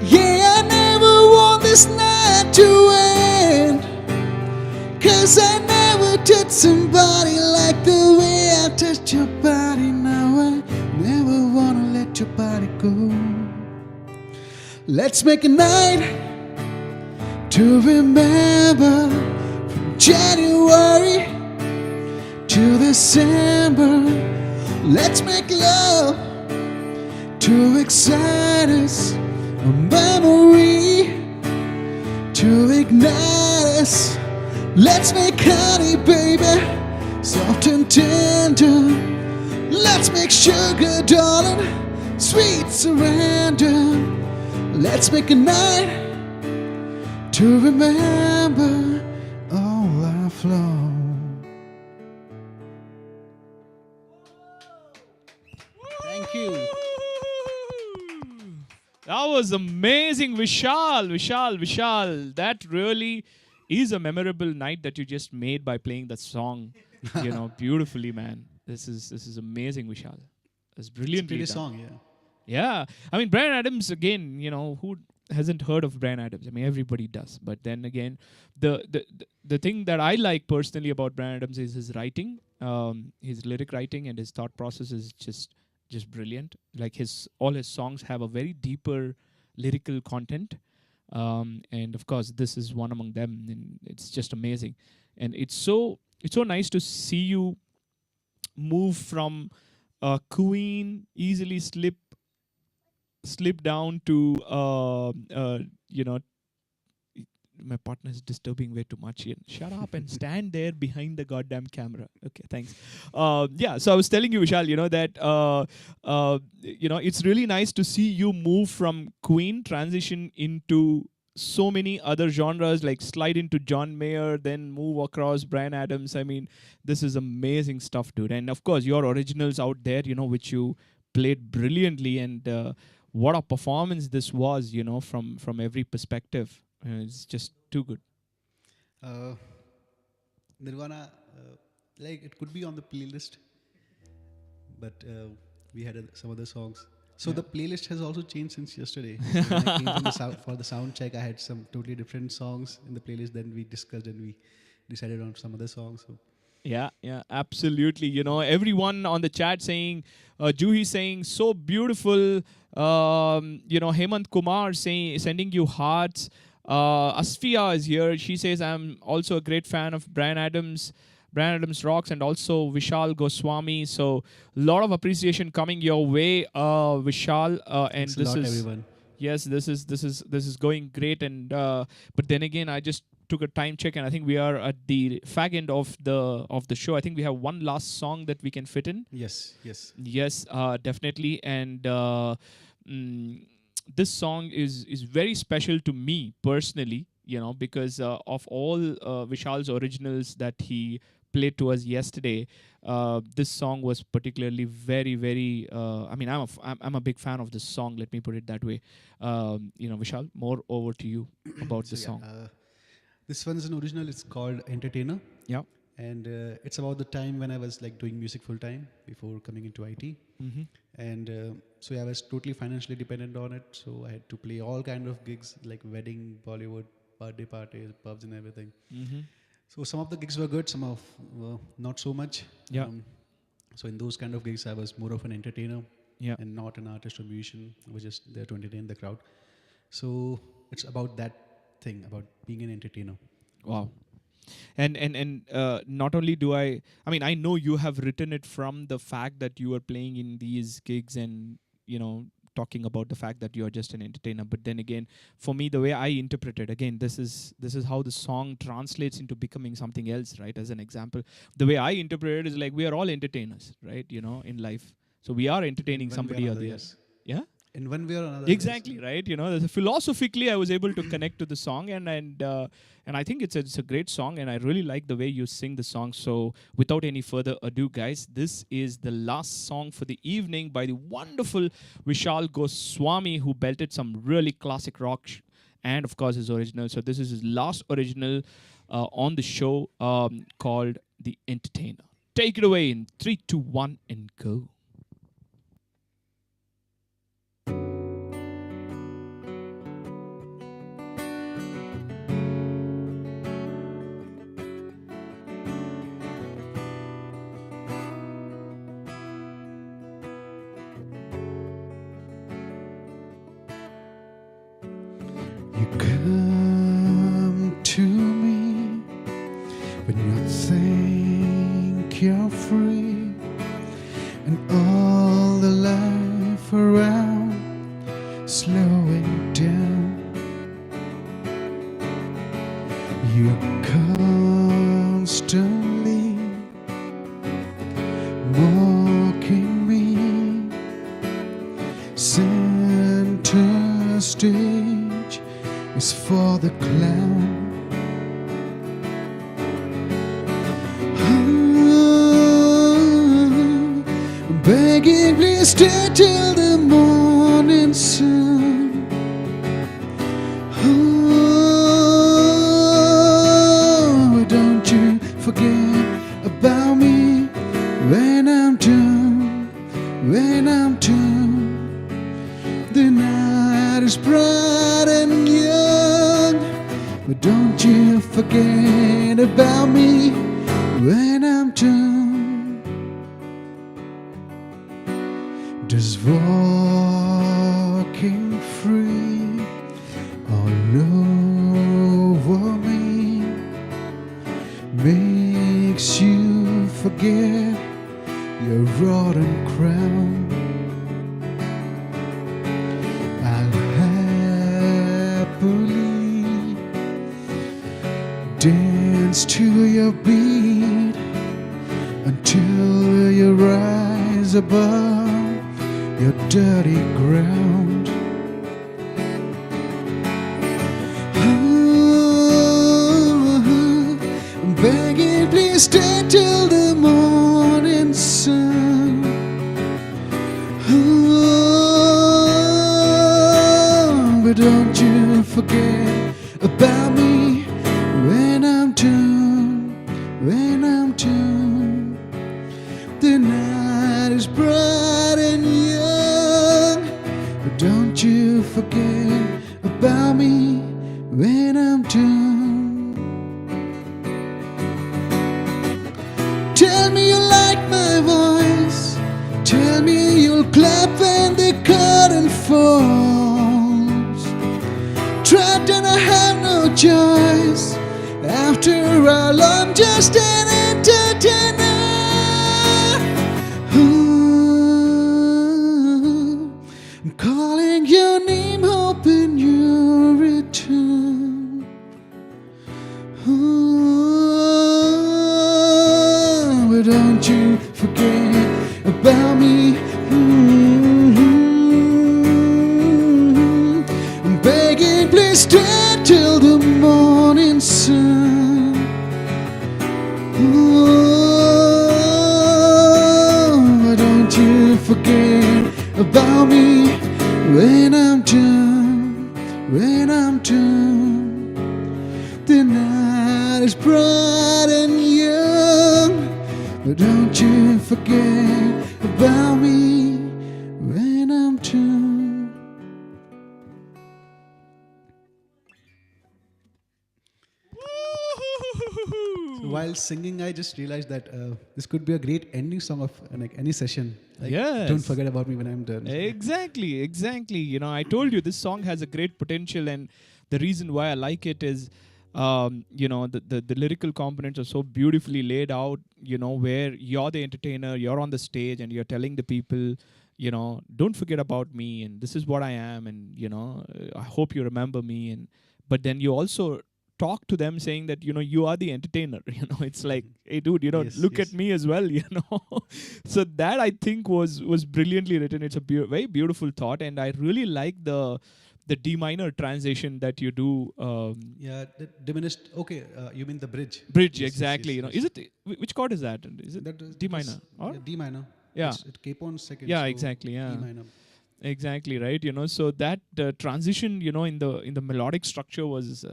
Yeah, I never want this night to end. 'Cause I never touched somebody like the way I touched your body. Now I never wanna let your body go. Let's make a night to remember, from January to December. Let's make love to excite us, a memory to ignite us. Let's make honey, baby, soft and tender. Let's make sugar, darling, sweet surrender. Let's make a night to remember all I've lost. Thank you. That was amazing, Vishal. That really is a memorable night that you just made by playing that song, beautifully, man. This is amazing, Vishal. It's brilliantly It's a done. pretty song, yeah. Yeah, I mean, Bryan Adams, again, who hasn't heard of Bryan Adams? I mean, everybody does. But then again, the thing that I like personally about Bryan Adams is his writing, his lyric writing, and his thought process is just brilliant. Like all his songs have a very deeper lyrical content, and of course, this is one among them. And it's just amazing, and it's so nice to see you move from Queen, easily slip down to my partner is disturbing way too much here. Shut up and stand there behind the goddamn camera. Okay, thanks. So I was telling you, Vishal, that it's really nice to see you move from Queen, transition into so many other genres, like slide into John Mayer, then move across Bryan Adams. I mean, this is amazing stuff, dude. And of course, your originals out there, which you played brilliantly, and what a performance this was, from every perspective. It's just too good. Nirvana, like it could be on the playlist, but we had some other songs. So the playlist has also changed since yesterday. So when I came from for the sound check, I had some totally different songs in the playlist. Then we discussed and we decided on some other songs. So. Yeah, absolutely. Everyone on the chat saying, Juhi saying, so beautiful. Hemant Kumar sending you hearts. Asfia is here. She says, I'm also a great fan of Bryan Adams. Bryan Adams rocks, and also Vishal Goswami. So a lot of appreciation coming your way, Vishal. And Thanks a lot, everyone. Yes, this is going great. And but then again, I just took a time check, and I think we are at the fag end of the show. I think we have one last song that we can fit in. Yes. Definitely. And this song is very special to me personally, because of all Vishal's originals that he played to us yesterday. This song was particularly very, very. I'm a big fan of this song. Let me put it that way. Vishal, more over to you about the song. This one is an original. It's called Entertainer. Yeah. And it's about the time when I was like doing music full time before coming into IT. Mm-hmm. And so I was totally financially dependent on it. So I had to play all kind of gigs like wedding, Bollywood, birthday parties, pubs and everything. Mm-hmm. So some of the gigs were good, some of not so much. Yeah. So in those kind of gigs, I was more of an entertainer and not an artist or musician. I was just there to entertain the crowd. So it's about that thing, about being an entertainer. Wow. And not only do I know you have written it from the fact that you are playing in these gigs and talking about the fact that you're just an entertainer. But then again, for me, the way I interpret it, again, this is how the song translates into becoming something else, right? As an example, the way I interpret it is like we are all entertainers, right? In life. So we are entertaining somebody or the other. Yeah. In one way or another. Exactly, yes. right. Philosophically, I was able to connect to the song, and I think it's a great song, and I really like the way you sing the song. So without any further ado, guys, this is the last song for the evening by the wonderful Vishal Goswami, who belted some really classic rock and of course his original. So this is his last original on the show, called The Entertainer. Take it away in 3, 2, 1 and go. You come to me when you think you're free, and all the life around slowing down. You constantly mocking me, center stage is for the clown. Begging, please stay till the morning sun. Oh, don't you forget about me when I'm done, when I'm done. The night is bright and young, but don't you forget about me when I'm done. Just walking free all over me makes you forget your rotten crown. I'll happily dance to your beat until you rise above your dirty ground. I'm begging, please stay till the morning sun. But don't you forget about me when I'm done, when I'm done. The night is bright and young, but don't you forget about me when I'm done. Tell me you like my voice, tell me you'll clap when the curtain falls. Trapped and I have no choice, after all I'm just an entertainer. I'm calling your name, hoping you return. But don't you forget about me. I'm begging, please stay till the morning sun. Don't you forget about me when I'm done, when I'm done. The night is bright and young, but don't you forget about me when I'm done. So while singing, I just realized that this could be a great ending song of like any session. Like, yes. Don't forget about me when I'm done. Exactly. I told you this song has a great potential, and the reason why I like it is The lyrical components are so beautifully laid out, where you're the entertainer, you're on the stage and you're telling the people, don't forget about me and this is what I am, and I hope you remember me. And but then you also talk to them saying that you are the entertainer. It's like, hey dude, Yes, look at yes. me as well. So that I think was brilliantly written. It's a very beautiful thought, and I really like the D minor transition that you do. Yeah, the diminished. Okay, you mean the bridge? Bridge, Yes, yes, exactly. yes, yes. Is it which chord is that? Is it D That was minor or yeah, D minor. yeah? It keep on second, Yeah, so exactly. E Yeah, minor. exactly. Right. So that transition, in the melodic structure was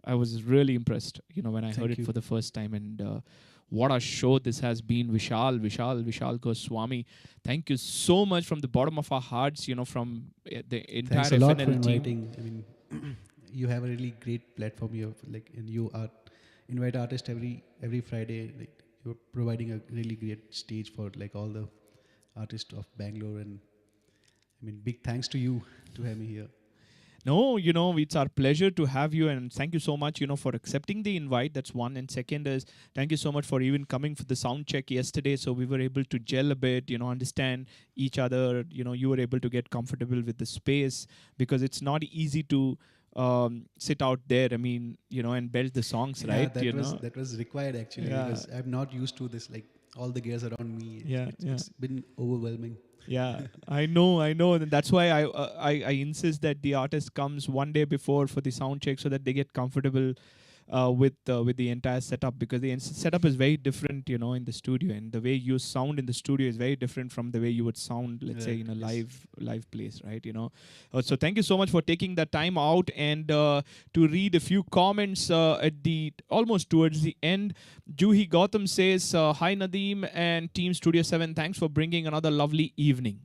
I was really impressed. When I heard Thank it you. for the first time, and what a show this has been. Vishal Goswami. Thank you so much from the bottom of our hearts. From the Thanks entire a lot for FNL team. inviting. I mean, you have a really great platform here. Like, and you are invite artists every Friday. Like, you're providing a really great stage for like all the artists of Bangalore. And I mean, big thanks to you to have me here. No, it's our pleasure to have you, and thank you so much, for accepting the invite. That's one. And second is, thank you so much for even coming for the sound check yesterday. So we were able to gel a bit, understand each other. You were able to get comfortable with the space, because it's not easy to sit out there. I mean, and belt the songs, Yeah, right? that was required actually Yeah, because I'm not used to this. Like all the gears around me, yeah, yeah. it's been overwhelming. Yeah, I know, and that's why I insist that the artist comes one day before for the sound check so that they get comfortable with the entire setup, because the setup is very different, in the studio, and the way you sound in the studio is very different from the way you would sound, let's say, Right. in a Yes. live place, right? So thank you so much for taking that time out, and to read a few comments at the almost towards the end. Juhi Gautam says, "Hi Nadeem and Team Studio 7. Thanks for bringing another lovely evening."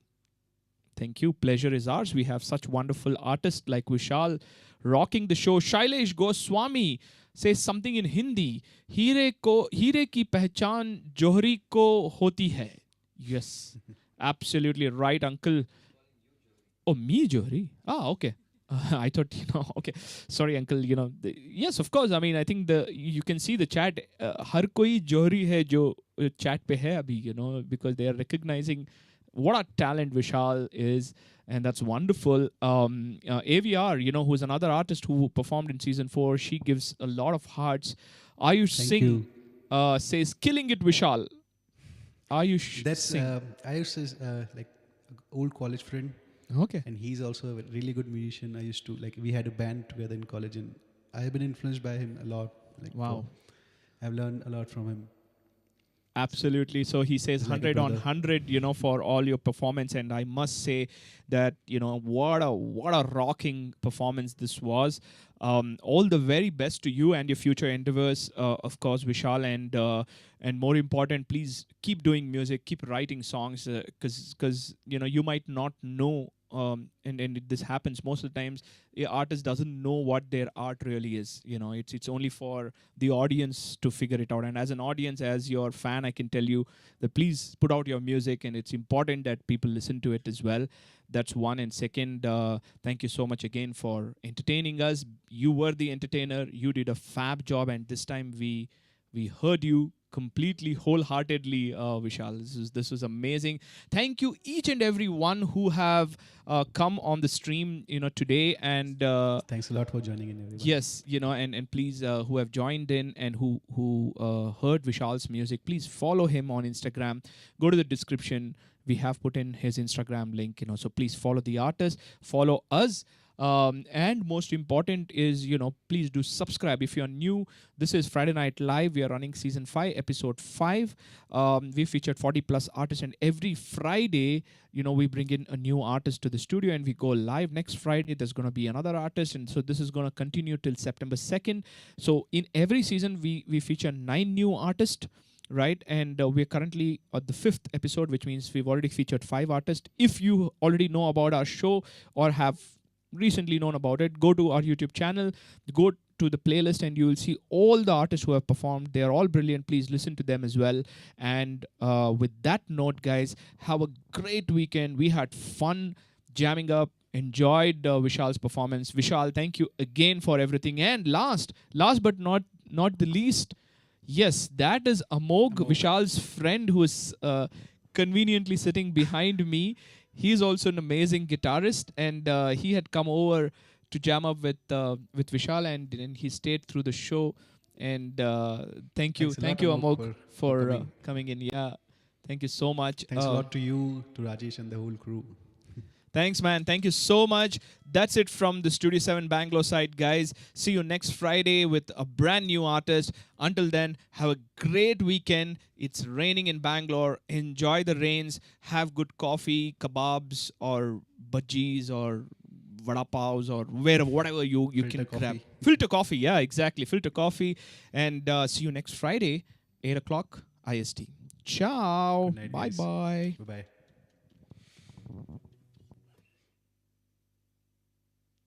Thank you. Pleasure is ours. We have such wonderful artists like Vishal rocking the show. Shailesh Goswami says something in Hindi. हीरे की पहचान जोहरी को होती है. Yes, absolutely right, uncle. Oh, me, Johri? Ah, okay. I thought, okay. Sorry, uncle. Yes, of course. I mean, I think you can see the chat. हर कोई जोहरी है जो chat पे है अभी, because they are recognizing what a talent Vishal is, and that's wonderful. AVR, who's another artist who performed in season 4, she gives a lot of hearts. Ayush Thank Singh you. says, "Killing it, Vishal." Ayush That's Singh. Ayush is like an old college friend, Okay. and he's also a really good musician. I used to like we had a band together in college, and I have been influenced by him a lot. Like, Wow. I've learned a lot from him. Absolutely. So he says He's like a 100 on brother. 100, for all your performance. And I must say that, what a rocking performance this was. All the very best to you and your future endeavors, of course, Vishal. And more important, please keep doing music, keep writing songs, because you might not know. And this happens most of the times. A artist doesn't know what their art really is. It's only for the audience to figure it out. And as an audience, as your fan, I can tell you that please put out your music, and it's important that people listen to it as well. That's one. And second, thank you so much again for entertaining us. You were the entertainer. You did a fab job, and this time we heard you completely wholeheartedly, Vishal. This was amazing. Thank you each and every one who have come on the stream today, and Thanks a lot for joining in, everyone. yes, and please, who have joined in and who heard Vishal's music, please follow him on Instagram. Go to the description. We have put in his Instagram link. So please follow the artist, follow us. And most important is, please do subscribe if you're new. This is Friday Night Live. We are running season 5, episode 5. We featured 40 plus artists, and every Friday, we bring in a new artist to the studio and we go live. Next Friday, there's going to be another artist. And so this is going to continue till September 2nd. So in every season, we feature 9 new artists. Right, and we're currently at the 5th episode, which means we've already featured 5 artists. If you already know about our show or have recently known about it, go to our YouTube channel, go to the playlist, and you will see all the artists who have performed. They're all brilliant. Please listen to them as well. And with that note, guys, have a great weekend. We had fun jamming up enjoyed Vishal's performance. Vishal, thank you again for everything. And last but not the least, yes, that is Amog, Vishal's friend, who is conveniently sitting behind me. He's also an amazing guitarist, and he had come over to jam up with Vishal, and he stayed through the show. And thank you, Amog, for coming in. Yeah, thank you so much. Thanks a lot to you, to Rajesh, and the whole crew. Thanks, man. Thank you so much. That's it from the Studio 7 Bangalore side, guys. See you next Friday with a brand new artist. Until then, have a great weekend. It's raining in Bangalore. Enjoy the rains. Have good coffee, kebabs, or bhajis, or vada pavs, or whatever you can grab. Filter coffee. Yeah, exactly. Filter coffee. And see you next Friday, 8 o'clock IST. Ciao. Night, bye-bye. Bye-bye.